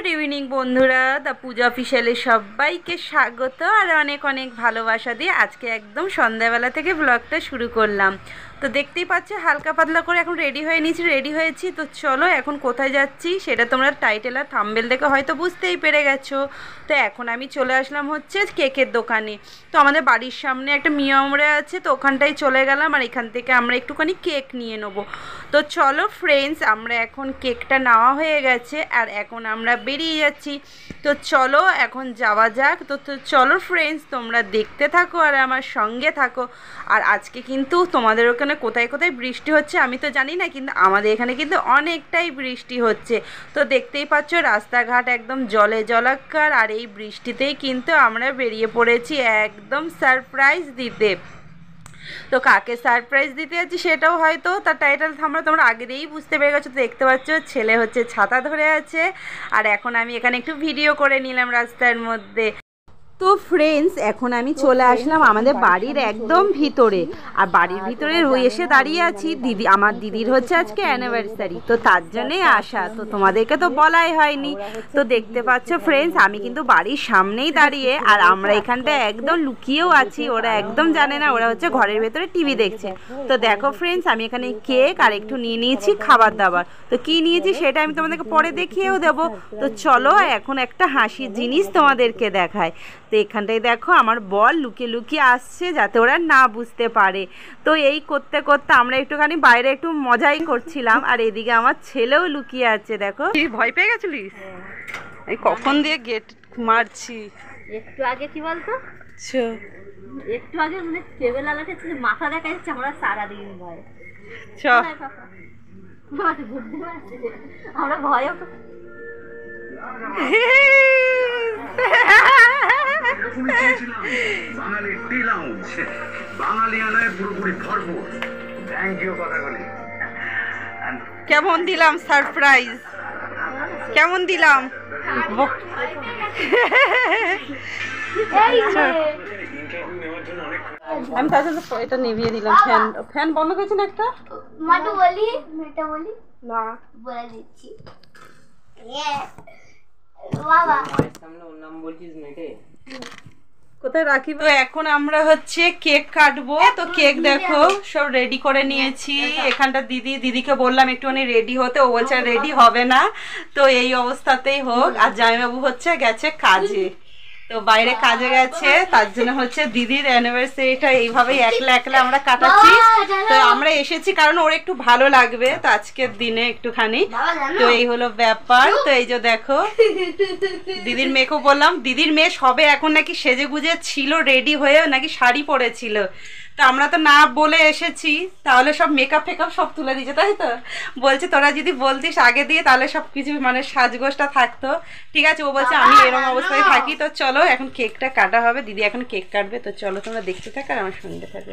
Good evening বন্ধুরা, the পূজা অফিসিয়ালে সবাইকে স্বাগত আর অনেক অনেক ভালোবাসা দিয়ে আজকে একদম সন্ধ্যাবেলা থেকে ব্লগটা শুরু করলাম। তো দেখতেই পাচ্ছ হালকা পাতলা করে এখন রেডি হয়েছি। তো চলো এখন কোথায় যাচ্ছি সেটা তোমরা টাইটেল আর থাম্বনেল দেখে হয়তো বুঝতেই পেরে গেছো। তো এখন আমি চলে আসলাম হচ্ছে কেকের দোকানে। তো আমাদের বাড়ির সামনে একটা মিয়ামরে আছে, তো ওখানটায় চলে গেলাম আর এখান থেকে আমরা একটুখানি কেক নিয়ে নেবো। তো চলো ফ্রেন্ডস, আমরা এখন কেকটা নেওয়া হয়ে গেছে আর এখন আমরা বেরিয়ে যাচ্ছি। তো চলো এখন যাওয়া যাক। তো চলো ফ্রেন্ডস, তোমরা দেখতে থাকো আর আমার সঙ্গে থাকো। আর আজকে কিন্তু তোমাদের ওখানে কোথায় কোথায় বৃষ্টি হচ্ছে আমি তো জানি না, কিন্তু আমাদের এখানে কিন্তু অনেকটাই বৃষ্টি হচ্ছে। তো দেখতেই পাচ্ছ রাস্তাঘাট একদম জলে জলাকার, আর এই বৃষ্টিতেই কিন্তু আমরা বেরিয়ে পড়েছি একদম সারপ্রাইজ দিতে। তো কাকে সারপ্রাইজ দিতে যাচ্ছি সেটাও হয়তো তার টাইটেল তোমরা আগেই বুঝতে পেরে গেছো। তো দেখতে পাচ্ছ ছেলে হচ্ছে ছাতা ধরে আছে, আর এখন আমি এখানে একটু ভিডিও করে নিলাম রাস্তার মধ্যে। তো ফ্রেন্ডস, এখন আমি চলে আসলাম আমাদের বাড়ির একদম ভিতরে, আর বাড়ির ভিতরে এসে দাঁড়িয়ে আছি। আমার দিদির হচ্ছে আজকে অ্যানিভার্সারি, তো তার জন্যেই আসা। তো তোমাদেরকে তো বলাই হয়নি। তো দেখতে পাচ্ছ ফ্রেন্ডস, আমি কিন্তু বাড়ির সামনেই দাঁড়িয়ে, আর আমরা এখানটায় একদম লুকিয়েও আছি। ওরা একদম জানে না, ওরা হচ্ছে ঘরের ভেতরে টিভি দেখছে। তো দেখো ফ্রেন্ডস, আমি এখানে কেক আর একটু নিয়ে নিয়েছি খাবার দাবার। তো কি নিয়েছি সেটা আমি তোমাদেরকে পরে দেখিয়েও দেবো। তো চলো এখন একটা হাসির জিনিস তোমাদেরকে দেখায়। তো এখানটায় দেখো আমার বর লুকিয়ে লুকিয়ে আসছে যাতে ওরা না বুঝতে পারে। তো এই করতে করতে আমরা একটুখানি বাইরে একটু মজাই করছিলাম, আর এদিকে আমার ছেলেও লুকিয়ে আছে। দেখো ভয় পেয়ে গেছিলিস? এই কখন দিয়ে গেট মারছি। একটু আগে কি বলতো, একটু আগে মানে টেবিল আলাদা ছিল, মাথা দেখা যাচ্ছে আমরা সারাদিন ভয়। আমরা ভয়ও কেমন দিলাম সারপ্রাইজ, কেমন দিলাম? আমি তার জন্য এটা নিভিয়ে দিলাম। ফ্যান বন্ধ করেছি না একটা না বলে দিচ্ছি। কোথায় রাখি? তো এখন আমরা হচ্ছে কেক কাটবো। তো কেক দেখো সব রেডি করে নিয়েছি। এখানটা দিদিকে বললাম একটুখানি রেডি হতে, ও বলছে রেডি হবে না। তো এই অবস্থাতেই হোক। আর জামাইবাবু হচ্ছে গেছে কাজে, তো বাইরে কাজে গেছে, তার জন্য হচ্ছে দিদির অ্যানিভার্সারিটা এইভাবেই একলা একলা আমরা কাটাচ্ছি। তো আমরা এসেছি কারণ ওর একটু ভালো লাগবে তো আজকের দিনে একটুখানি। তো এই হলো ব্যাপার। তো এই যে দেখো দিদির মেয়েকেও বললাম, দিদির মেয়ে সবে এখন নাকি সেজে গুজে ছিল, রেডি হয়ে নাকি শাড়ি পরেছিল। তো আমরা তো না বলে এসেছি, তাহলে সব মেকআপ ফেকআপ সব তুলে দিয়েছে, তাই তো বলছে তোরা যদি বলতিস আগে দিয়ে তাহলে সব কিছু মানে সাজগোজটা থাকতো। ঠিক আছে, ও বলছে আমি এরকম অবস্থায় থাকি। তো চলো এখন কেকটা কাটা হবে, দিদি এখন কেক কাটবে। তো চলো তোমরা দেখতে থাকো আর আমার সঙ্গে থাকো।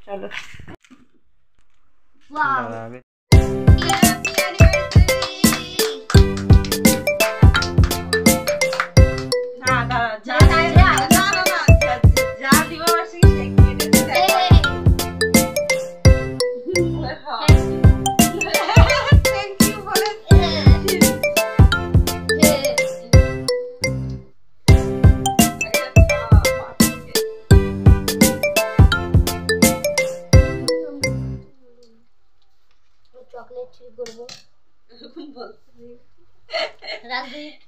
চলো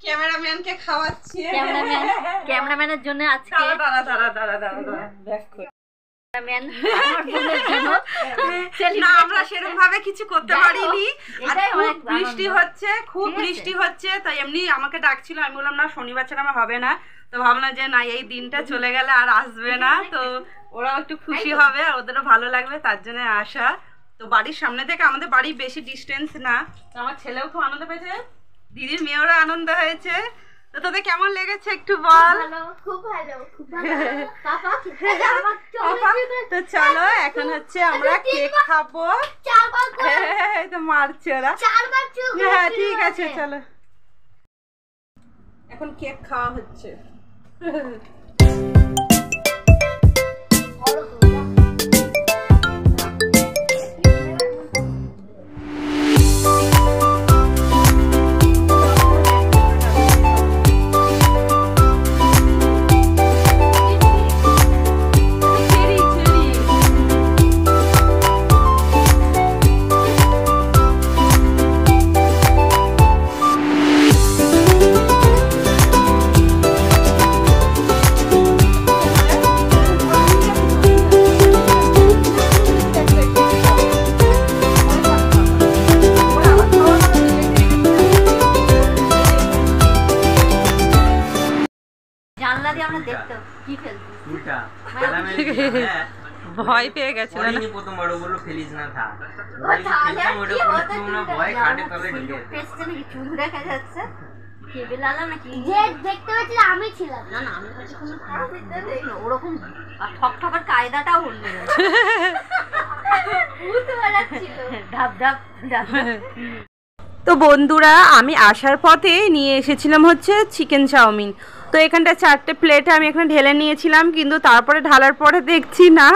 ক্যামেরাম্যানকে খাওয়াচ্ছি। ক্যামেরাম্যানের জন্য আজকে আমরা সেরকম ভাবে কিছু করতে পারিনি। বৃষ্টি হচ্ছে, খুব বৃষ্টি হচ্ছে। তাই এমনি আমাকে ডাকছিল, আমি বললাম না শনিবার ছাড়া আমার হবে না। তো ভাবলাম যে না এই দিনটা চলে গেলে আর আসবে না, তো ওরাও একটু খুশি হবে আর ওদেরও ভালো লাগবে, তার জন্য আসা। তো বাড়ির সামনে থেকে আমাদের বাড়ি বেশি ডিস্টেন্স না। তো আমার ছেলেও খুব আনন্দ পেয়েছে, দিদির মেয়েরও আনন্দ হয়েছে। তো তোদের কেমন লেগেছে একটু বল। খুব ভালো। তো চলো এখন হচ্ছে আমরা কেক খাবো। তো মারছে ওরা। হ্যাঁ ঠিক আছে, চলো এখন কেক খাওয়া হচ্ছে। ভয় পেয়ে গেছিল না প্রথম বড় বললো ফেলিস না থাক ভয় খাটে তলে চুল দেখা যাচ্ছে কেবল আলা নাকি যে দেখতে পাচ্ছি আমি ছিলাম না না আমি কাছে কোনো ওরকম ঠক ঠকার কায়দাটাও অন্য বুঝতে পারছিল ধাপ ধাপ ধাপ। তো বন্ধুরা আমি আসার পথে নিয়ে এসেছিলাম হচ্ছে চিকেন চাউমিন। তো এখানটা 4টে প্লেট আমি এখানে ঢেলে নিয়েছিলাম, কিন্তু তারপরে ঢালার পরে দেখছি না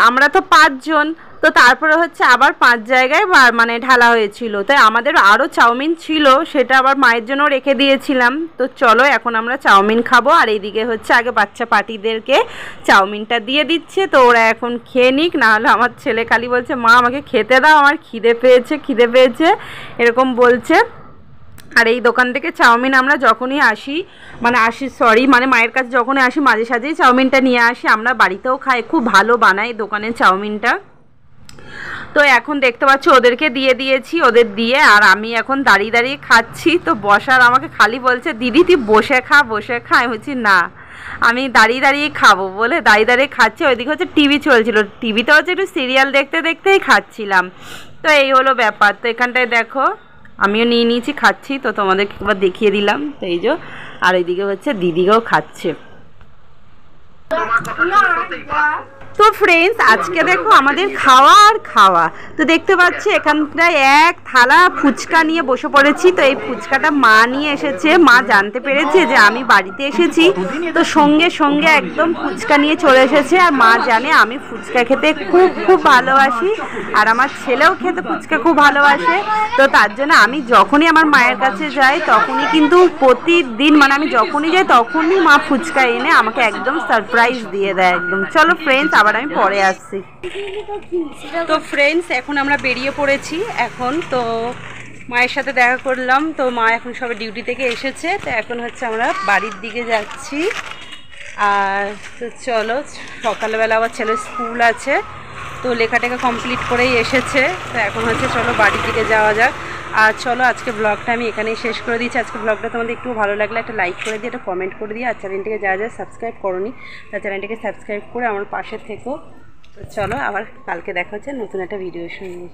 আমরা তো 5 জন, তো তারপরে হচ্ছে আবার 5 জায়গায় মানে ঢালা হয়েছিল। তাই আমাদের আরও চাউমিন ছিল, সেটা আবার মায়ের জন্য রেখে দিয়েছিলাম। তো চলো এখন আমরা চাউমিন খাবো, আর এইদিকে হচ্ছে আগে বাচ্চা পার্টিদেরকে চাউমিনটা দিয়ে দিচ্ছে। তো ওরা এখন খেয়ে নিক, নাহলে আমার ছেলে খালি বলছে মা আমাকে খেতে দাও, আমার খিদে পেয়েছে এরকম বলছে। আর এই দোকান থেকে চাউমিন আমরা যখনই আসি মানে মায়ের কাছে যখনই আসি মাঝে সাঝেই চাউমিনটা নিয়ে আসি, আমরা বাড়িতেও খাই, খুব ভালো বানাই দোকানের চাউমিনটা। তো এখন দেখতে পাচ্ছি ওদেরকে দিয়ে দিয়েছি, ওদের দিয়ে আর আমি এখন দাঁড়িয়ে খাচ্ছি। তো বসার আমাকে খালি বলছে দিদি তুই বসে খা আমি বলছি না আমি দাঁড়িয়ে খাবো বলে দাঁড়িয়ে খাচ্ছি। ওইদিকে হচ্ছে টিভি চলছিল, টিভিতে হচ্ছে একটু সিরিয়াল দেখতেই খাচ্ছিলাম। তো এই হলো ব্যাপার। তো এখানটায় দেখো আমিও নিয়ে নিয়েছি, খাচ্ছি, তো তোমাদেরকে একবার দেখিয়ে দিলাম। তো এই যে আর এইদিকে হচ্ছে দিদিকেও খাচ্ছে। তো ফ্রেন্ডস আজকে দেখো আমাদের খাওয়া তো দেখতে পাচ্ছি এখানটায় এক থালা ফুচকা নিয়ে বসে পড়েছি। তো এই ফুচকাটা মা নিয়ে এসেছে, মা জানতে পেরেছে যে আমি বাড়িতে এসেছি, তো সঙ্গে একদম ফুচকা নিয়ে চলে এসেছে। আর মা জানে আমি ফুচকা খেতে খুব ভালোবাসি, আর আমার ছেলেও খেতে ফুচকা খুব ভালোবাসে। তো তার জন্য আমি যখনই আমার মায়ের কাছে যাই তখনই কিন্তু প্রতিদিন মানে আমি যখনই যাই তখনই মা ফুচকা এনে আমাকে একদম সারপ্রাইজ দিয়ে দেয় একদম। চলো ফ্রেন্ডস আবার আমি পরে আসছি। তো ফ্রেন্ডস এখন আমরা বেরিয়ে পড়েছি এখন। তো মায়ের সাথে দেখা করলাম, তো মা এখন সবে ডিউটি থেকে এসেছে, তো এখন হচ্ছে আমরা বাড়ির দিকে যাচ্ছি। আর তো চলো সকালবেলা আবার ছেলের স্কুল আছে, তো লেখাটাকে কমপ্লিট করেই এসেছে। তো এখন হচ্ছে চলো বাড়ির দিকে যাওয়া যাক। আর চলো আজকে ব্লগটা আমি এখানেই শেষ করে দিচ্ছি। আজকে ব্লগটা তোমাদের একটু ভালো লাগলে একটা লাইক করে দিয়ে একটা কমেন্ট করে দিয়ে, আর চ্যানেলটিকে যা সাবস্ক্রাইব করোনি তার চ্যানেলটিকে সাবস্ক্রাইব করে আমার পাশে থেকো। তো চলো আবার কালকে দেখা হচ্ছে নতুন একটা ভিডিওর সঙ্গে।